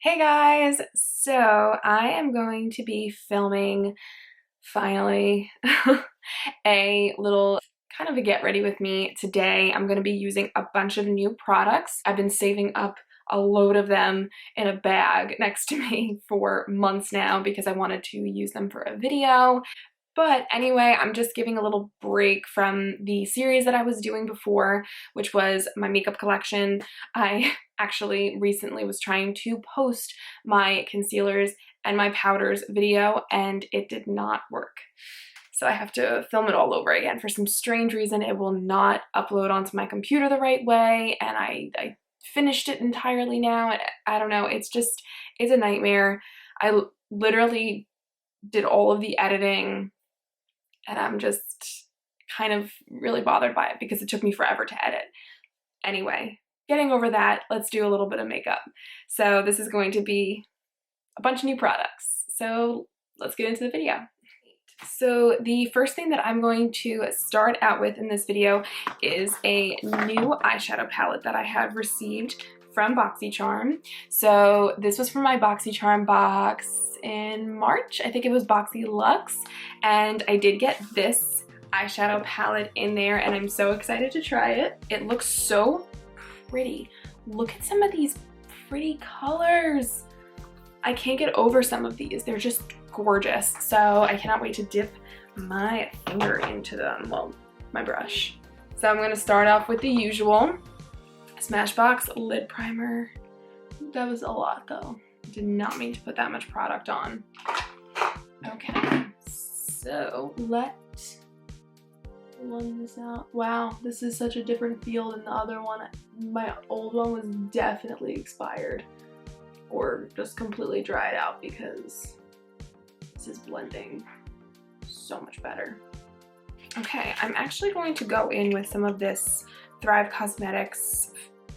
Hey guys! So I am going to be filming, finally, a little kind of a get ready with me today. I'm going to be using a bunch of new products. I've been saving up a load of them in a bag next to me for months now because I wanted to use them for a video. But anyway, I'm just giving a little break from the series that I was doing before, which was my makeup collection. I actually recently was trying to post my concealers and my powders video and it did not work. So I have to film it all over again. For some strange reason, it will not upload onto my computer the right way, and I finished it entirely now. I don't know, it's a nightmare. I literally did all of the editing and I'm just kind of really bothered by it because it took me forever to edit. Anyway, getting over that, let's do a little bit of makeup. So this is going to be a bunch of new products. So let's get into the video. So the first thing that I'm going to start out with in this video is a new eyeshadow palette that I have received from BoxyCharm. So this was from my BoxyCharm box in March. I think it was Boxy Luxe, and I did get this eyeshadow palette in there and I'm so excited to try it. It looks so pretty. Look at some of these pretty colors. I can't get over some of these. They're just gorgeous. So I cannot wait to dip my finger into them. Well, my brush. So I'm going to start off with the usual Smashbox lid primer. That was a lot though. Did not mean to put that much product on. Okay, so let's blend this out. Wow, this is such a different feel than the other one. My old one was definitely expired or just completely dried out because this is blending so much better. Okay, I'm actually going to go in with some of this Thrive Causemetics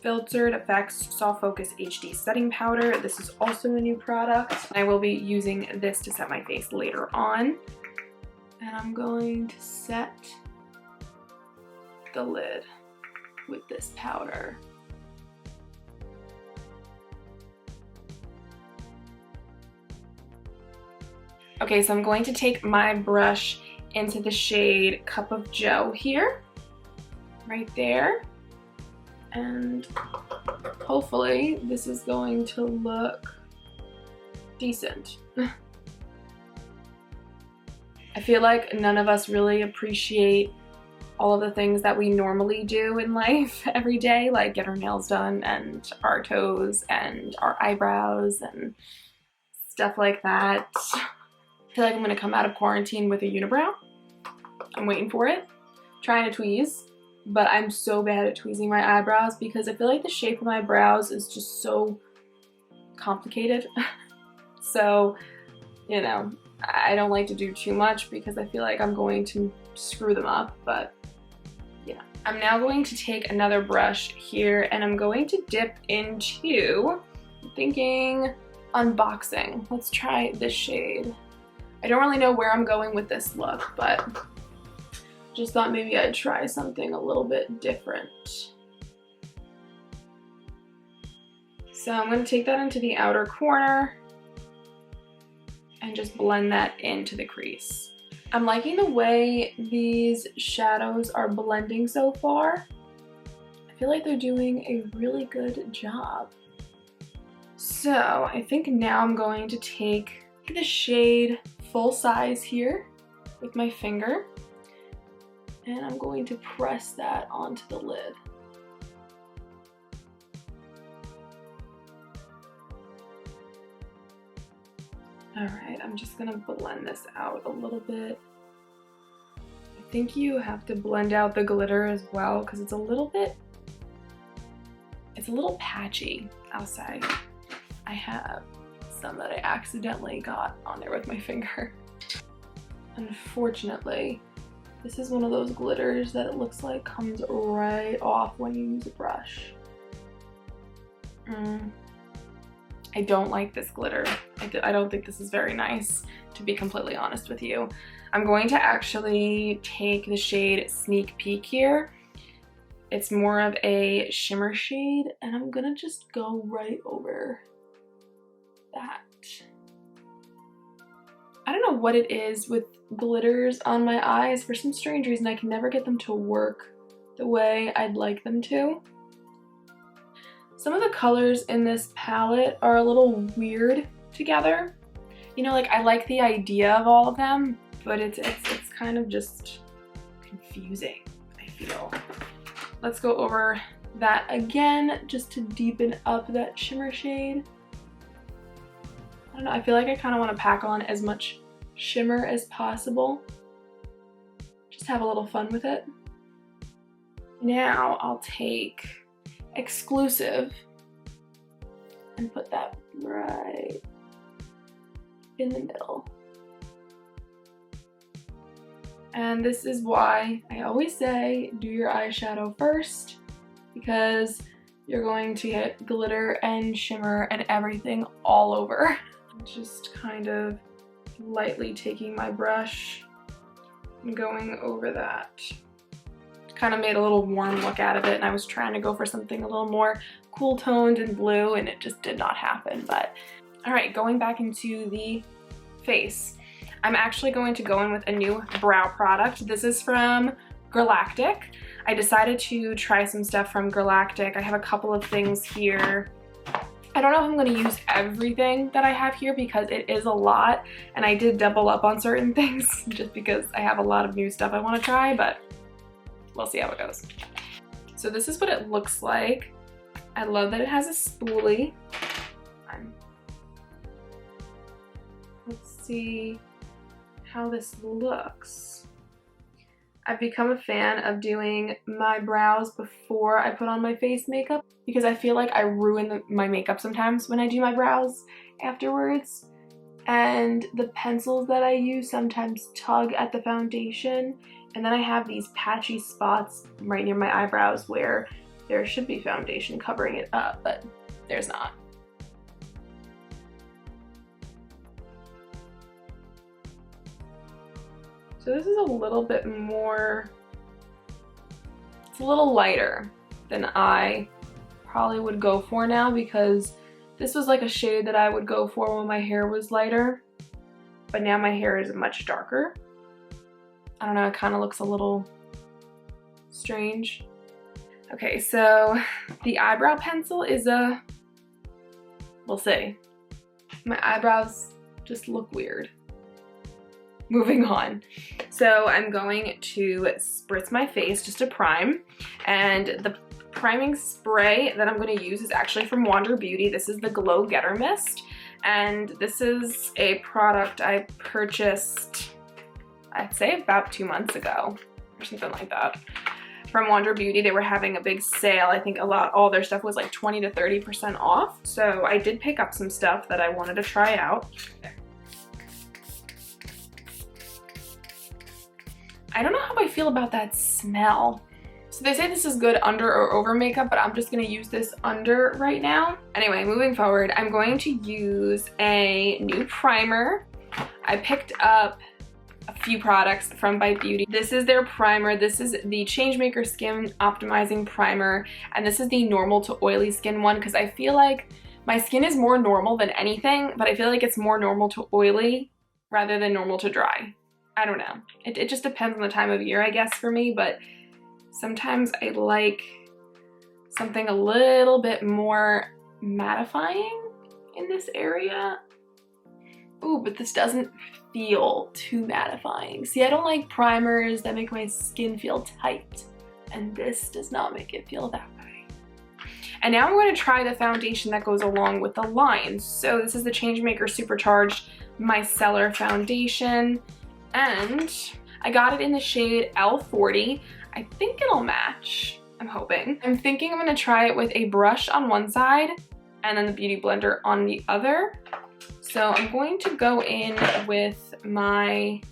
Filtered Effects Soft Focus HD Setting Powder. This is also a new product. I will be using this to set my face later on. And I'm going to set the lid with this powder. Okay, so I'm going to take my brush into the shade Cup of Joe here, right there. And hopefully this is going to look decent. I feel like none of us really appreciate all of the things that we normally do in life every day, like get our nails done and our toes and our eyebrows and stuff like that. I feel like I'm gonna come out of quarantine with a unibrow. I'm waiting for it, trying to tweeze. But I'm so bad at tweezing my eyebrows because I feel like the shape of my brows is just so complicated. So, you know, I don't like to do too much because I feel like I'm going to screw them up, but yeah. I'm now going to take another brush here and I'm going to dip into, I'm thinking, Unboxing. Let's try this shade. I don't really know where I'm going with this look, but just thought maybe I'd try something a little bit different. So I'm going to take that into the outer corner and just blend that into the crease. I'm liking the way these shadows are blending so far. I feel like they're doing a really good job. So I think now I'm going to take the shade Full Size here with my finger. And I'm going to press that onto the lid. Alright, I'm just gonna blend this out a little bit. I think you have to blend out the glitter as well because it's a little patchy outside. I have some that I accidentally got on there with my finger. Unfortunately, this is one of those glitters that it looks like comes right off when you use a brush. I don't like this glitter. I don't think this is very nice, to be completely honest with you. I'm going to actually take the shade Sneak Peek here. It's more of a shimmer shade, and I'm gonna just go right over what it is with glitters on my eyes. For some strange reason, I can never get them to work the way I'd like them to. Some of the colors in this palette are a little weird together. You know, like I like the idea of all of them, but it's kind of just confusing, I feel. Let's go over that again just to deepen up that shimmer shade. I don't know, I feel like I kind of want to pack on as much shimmer as possible. Just have a little fun with it. Now I'll take Exclusive and put that right in the middle. And this is why I always say do your eyeshadow first, because you're going to get glitter and shimmer and everything all over. Just kind of lightly taking my brush and going over that. Kind of made a little warm look out of it, and I was trying to go for something a little more cool toned and blue, and it just did not happen. But all right, going back into the face, I'm actually going to go in with a new brow product. This is from Galactic. I decided to try some stuff from Galactic. I have a couple of things here. I don't know if I'm going to use everything that I have here because it is a lot, and I did double up on certain things just because I have a lot of new stuff I want to try, but we'll see how it goes. So this is what it looks like. I love that it has a spoolie. Let's see how this looks. I've become a fan of doing my brows before I put on my face makeup because I feel like I ruin my makeup sometimes when I do my brows afterwards. And the pencils that I use sometimes tug at the foundation, and then I have these patchy spots right near my eyebrows where there should be foundation covering it up, but there's not. So this is a little bit more, it's a little lighter than I probably would go for now, because this was like a shade that I would go for when my hair was lighter, but now my hair is much darker. I don't know, it kind of looks a little strange. Okay, so the eyebrow pencil is we'll see. My eyebrows just look weird. Moving on. So I'm going to spritz my face just to prime, and the priming spray that I'm going to use is actually from Wander Beauty. This is the Glow Getter Mist, and this is a product I purchased, I'd say about 2 months ago or something like that. From Wander Beauty, they were having a big sale. I think all their stuff was like 20 to 30% off. So I did pick up some stuff that I wanted to try out. I don't know how I feel about that smell. So they say this is good under or over makeup, but I'm just gonna use this under right now. Anyway, moving forward, I'm going to use a new primer. I picked up a few products from Bite Beauty. This is their primer. This is the Changemaker Skin Optimizing Primer, and this is the normal to oily skin one, because I feel like my skin is more normal than anything, but I feel like it's more normal to oily rather than normal to dry. I don't know. It just depends on the time of year, I guess, for me, but sometimes I like something a little bit more mattifying in this area. Ooh, but this doesn't feel too mattifying. See, I don't like primers that make my skin feel tight, and this does not make it feel that way. And now I'm going to try the foundation that goes along with the lines. So this is the Changemaker Supercharged Micellar Foundation, and I got it in the shade L40. I think it'll match, I'm hoping. I'm thinking I'm gonna try it with a brush on one side and then the Beauty Blender on the other. So I'm going to go in with my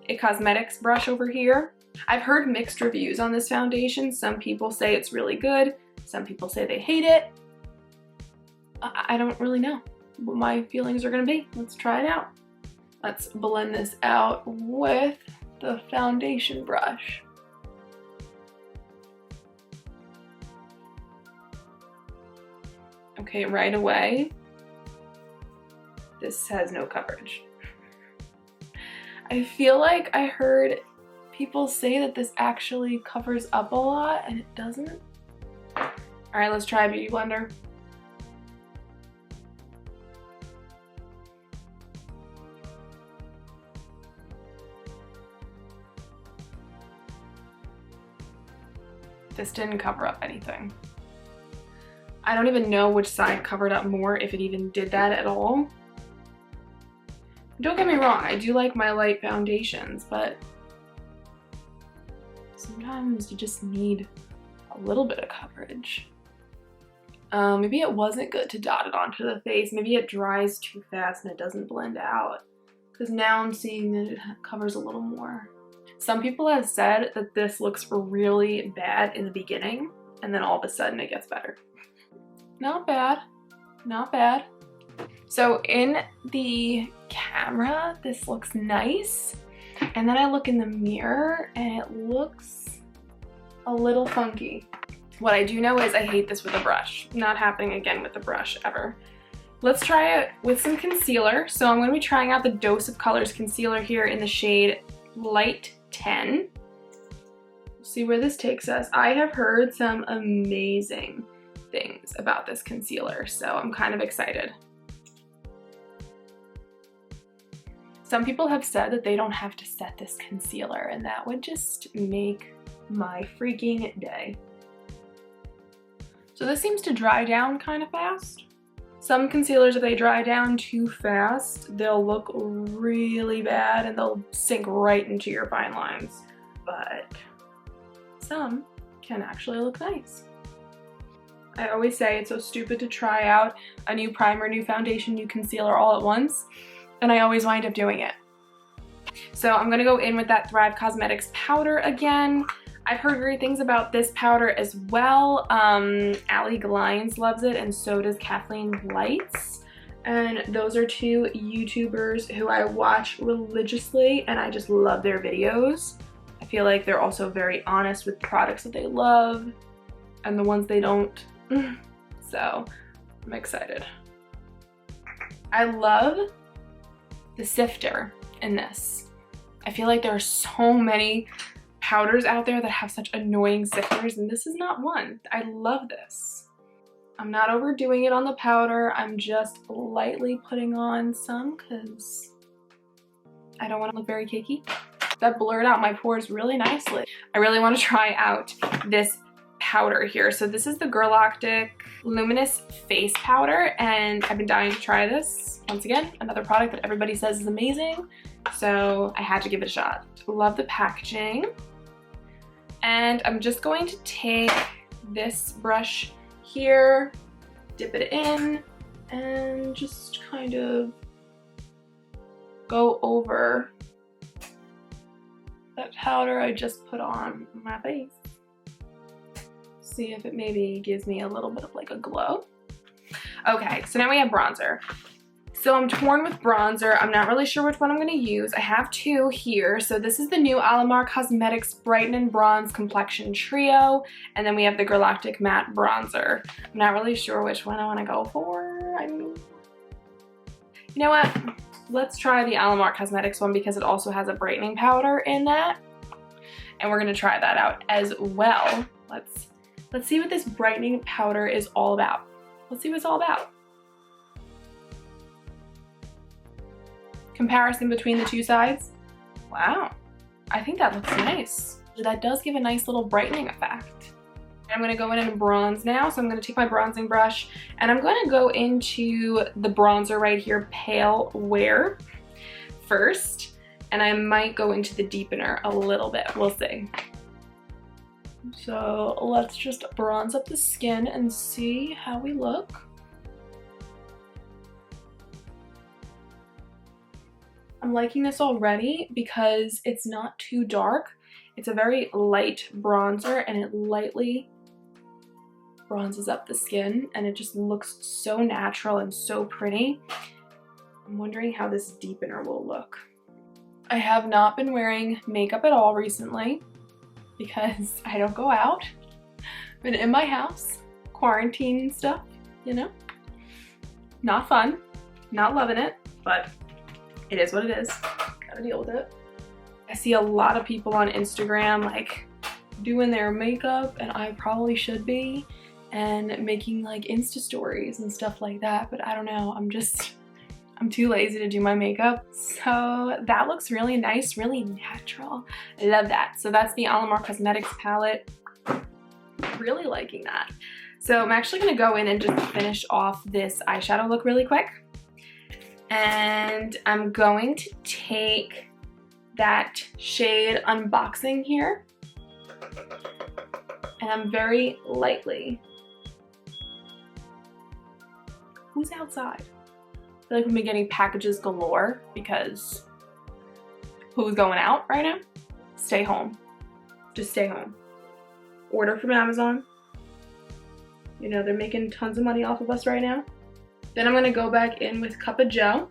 Causemetics brush over here. I've heard mixed reviews on this foundation. Some people say it's really good. Some people say they hate it. I don't really know what my feelings are gonna be. Let's try it out. Let's blend this out with the foundation brush. Okay, right away, this has no coverage. I feel like I heard people say that this actually covers up a lot and it doesn't. All right, let's try a beauty blender. This didn't cover up anything. I don't even know which side covered up more, if it even did that at all. Don't get me wrong, I do like my light foundations, but sometimes you just need a little bit of coverage. Maybe it wasn't good to dot it onto the face. Maybe it dries too fast and it doesn't blend out. Because now I'm seeing that it covers a little more. Some people have said that this looks really bad in the beginning, and then all of a sudden it gets better. Not bad, not bad. So in the camera, this looks nice. And then I look in the mirror and it looks a little funky. What I do know is I hate this with a brush. Not happening again with the brush ever. Let's try it with some concealer. So I'm gonna be trying out the Dose of Colors concealer here in the shade Light 10. See where this takes us. I have heard some amazing things about this concealer, so I'm kind of excited. Some people have said that they don't have to set this concealer, and that would just make my freaking day. So this seems to dry down kind of fast. Some concealers, if they dry down too fast, they'll look really bad and they'll sink right into your fine lines. But some can actually look nice. I always say it's so stupid to try out a new primer, new foundation, new concealer all at once, and I always wind up doing it. So I'm gonna go in with that Thrive Causemetics powder again. I've heard great things about this powder as well. Allie Glines loves it, and so does Kathleen Lights. And those are two YouTubers who I watch religiously, and I just love their videos. I feel like they're also very honest with products that they love and the ones they don't. So I'm excited. I love the sifter in this. I feel like there are so many powders out there that have such annoying sifters, and this is not one. I love this. I'm not overdoing it on the powder. I'm just lightly putting on some because I don't want to look very cakey. That blurred out my pores really nicely. I really want to try out this powder here. So this is the Girloctic Luminous Face Powder, and I've been dying to try this. Once again, another product that everybody says is amazing, so I had to give it a shot. Love the packaging. And I'm just going to take this brush here, dip it in, and just kind of go over that powder I just put on my face. See if it maybe gives me a little bit of like a glow. Okay, so now we have bronzer. So I'm torn with bronzer. I'm not really sure which one I'm gonna use. I have two here. So this is the new Alamar Cosmetics Brighten and Bronze Complexion Trio. And then we have the Girloctic Matte Bronzer. I'm not really sure which one I wanna go for. You know what? Let's try the Alamar Cosmetics one because it also has a brightening powder in that. And we're gonna try that out as well. Let's see what this brightening powder is all about. Let's see what it's all about. Comparison between the two sides. Wow, I think that looks nice. That does give a nice little brightening effect. I'm gonna go in and bronze now, so I'm gonna take my bronzing brush and I'm gonna go into the bronzer right here, Pale Wear, first, and I might go into the deepener a little bit, we'll see. So let's just bronze up the skin and see how we look. I'm liking this already because it's not too dark. It's a very light bronzer and it lightly bronzes up the skin and it just looks so natural and so pretty. I'm wondering how this deepener will look. I have not been wearing makeup at all recently because I don't go out. I've been in my house, quarantine and stuff, you know? Not fun, not loving it, but it is what it is. Gotta deal with it. I see a lot of people on Instagram like doing their makeup, and I probably should be, and making like Insta stories and stuff like that, but I don't know, I'm too lazy to do my makeup. So that looks really nice, really natural. I love that. So that's the Alamar Cosmetics palette. Really liking that. So I'm actually gonna go in and just finish off this eyeshadow look really quick. And I'm going to take that shade Unboxing here, and I'm very lightly. Who's outside? I feel like we've been getting packages galore because who's going out right now? Stay home. Just stay home. Order from Amazon. You know, they're making tons of money off of us right now. Then I'm gonna go back in with Cup of Joe.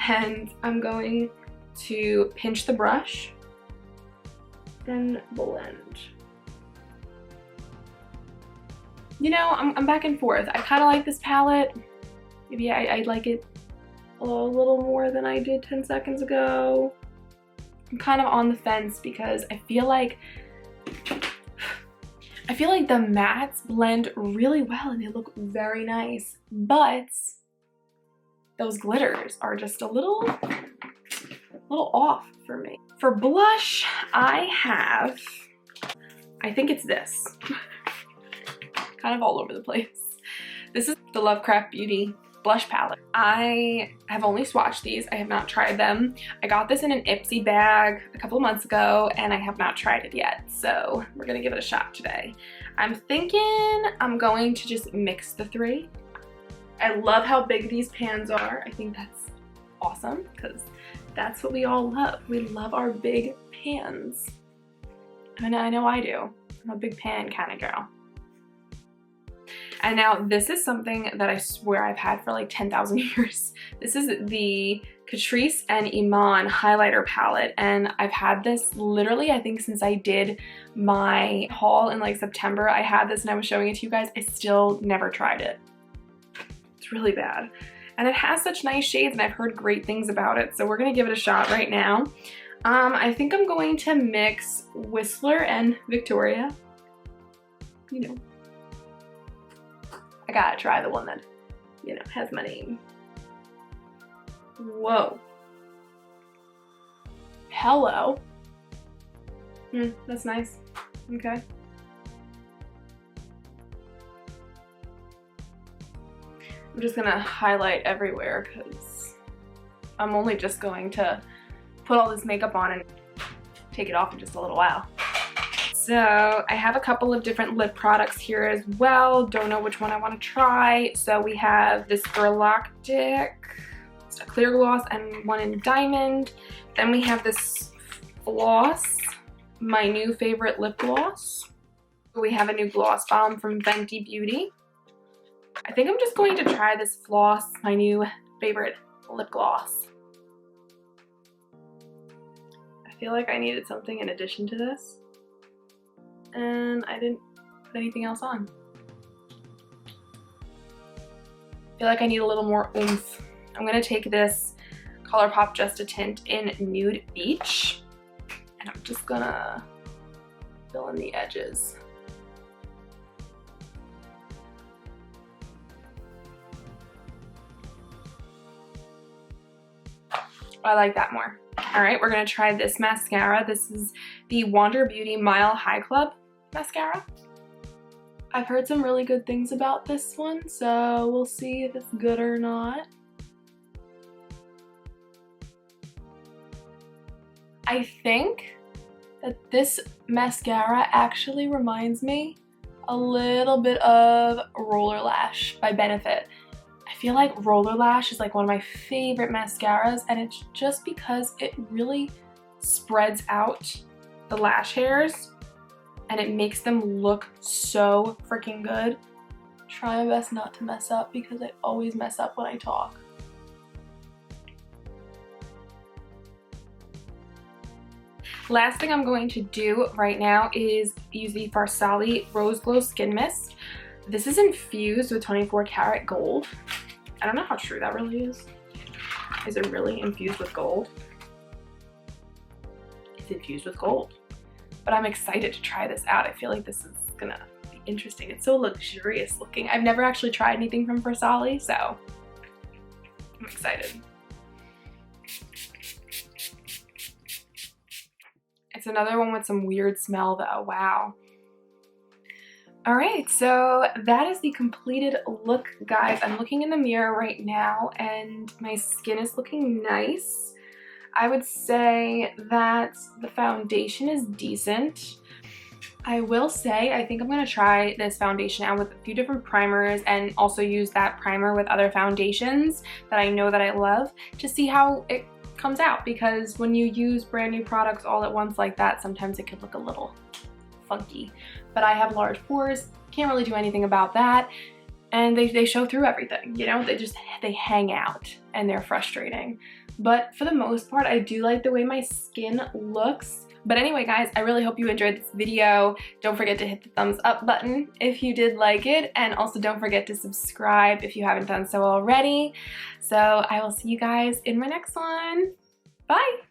And I'm going to pinch the brush and blend. You know, I'm back and forth. I kind of like this palette. Maybe I like it a little more than I did 10 seconds ago. I'm kind of on the fence because I feel like the mattes blend really well and they look very nice, but those glitters are just a little off for me. For blush, I think it's this. Kind of all over the place. This is the Lovecraft Beauty blush palette. I have only swatched these. I have not tried them. I got this in an Ipsy bag a couple of months ago and I have not tried it yet. So we're gonna give it a shot today. I'm thinking I'm going to just mix the three. I love how big these pans are. I think that's awesome because that's what we all love. We love our big pans. And I know I do. I'm a big pan kind of girl. And now this is something that I swear I've had for like 10,000 years. This is the Catrice and Iman highlighter palette, and I've had this literally I think since I did my haul in like September. I had this and I was showing it to you guys. I still never tried it. It's really bad. And it has such nice shades and I've heard great things about it, so we're gonna give it a shot right now. I think I'm going to mix Whistler and Victoria. You know, I gotta try the one that, you know, has my name. Whoa. Hello. That's nice. Okay. I'm just gonna highlight everywhere because I'm only just going to put all this makeup on and take it off in just a little while. So I have a couple of different lip products here as well. Don't know which one I want to try. So we have this Galactic, it's a clear gloss and one in diamond. Then we have this Floss, my new favorite lip gloss. We have a new gloss bomb from Fenty Beauty. I think I'm just going to try this Floss, my new favorite lip gloss. I feel like I needed something in addition to this, and I didn't put anything else on. I feel like I need a little more oomph. I'm gonna take this Colourpop Just a Tint in Nude Beach, and I'm just gonna fill in the edges. I like that more. All right, we're gonna try this mascara. This is the Wander Beauty Mile High Club mascara. I've heard some really good things about this one, so we'll see if it's good or not. I think that this mascara actually reminds me a little bit of Roller Lash by Benefit. I feel like Roller Lash is like one of my favorite mascaras, and it's just because it really spreads out the lash hairs and it makes them look so freaking good. Try my best not to mess up because I always mess up when I talk. Last thing I'm going to do right now is use the Farsali Rose Glow Skin Mist. This is infused with 24 karat gold. I don't know how true that really is. Is it really infused with gold? it's infused with gold. But I'm excited to try this out. I feel like this is gonna be interesting. It's so luxurious looking. I've never actually tried anything from Versailles, so I'm excited. It's another one with some weird smell though, wow. All right, so that is the completed look, guys. I'm looking in the mirror right now and my skin is looking nice. I would say that the foundation is decent. I will say, I think I'm gonna try this foundation out with a few different primers and also use that primer with other foundations that I know that I love to see how it comes out, because when you use brand new products all at once like that, sometimes it could look a little funky. But I have large pores, can't really do anything about that, and they show through everything, you know, they hang out and they're frustrating. But for the most part, I do like the way my skin looks. But anyway, guys, I really hope you enjoyed this video. Don't forget to hit the thumbs up button if you did like it, and also don't forget to subscribe if you haven't done so already. So I will see you guys in my next one. Bye!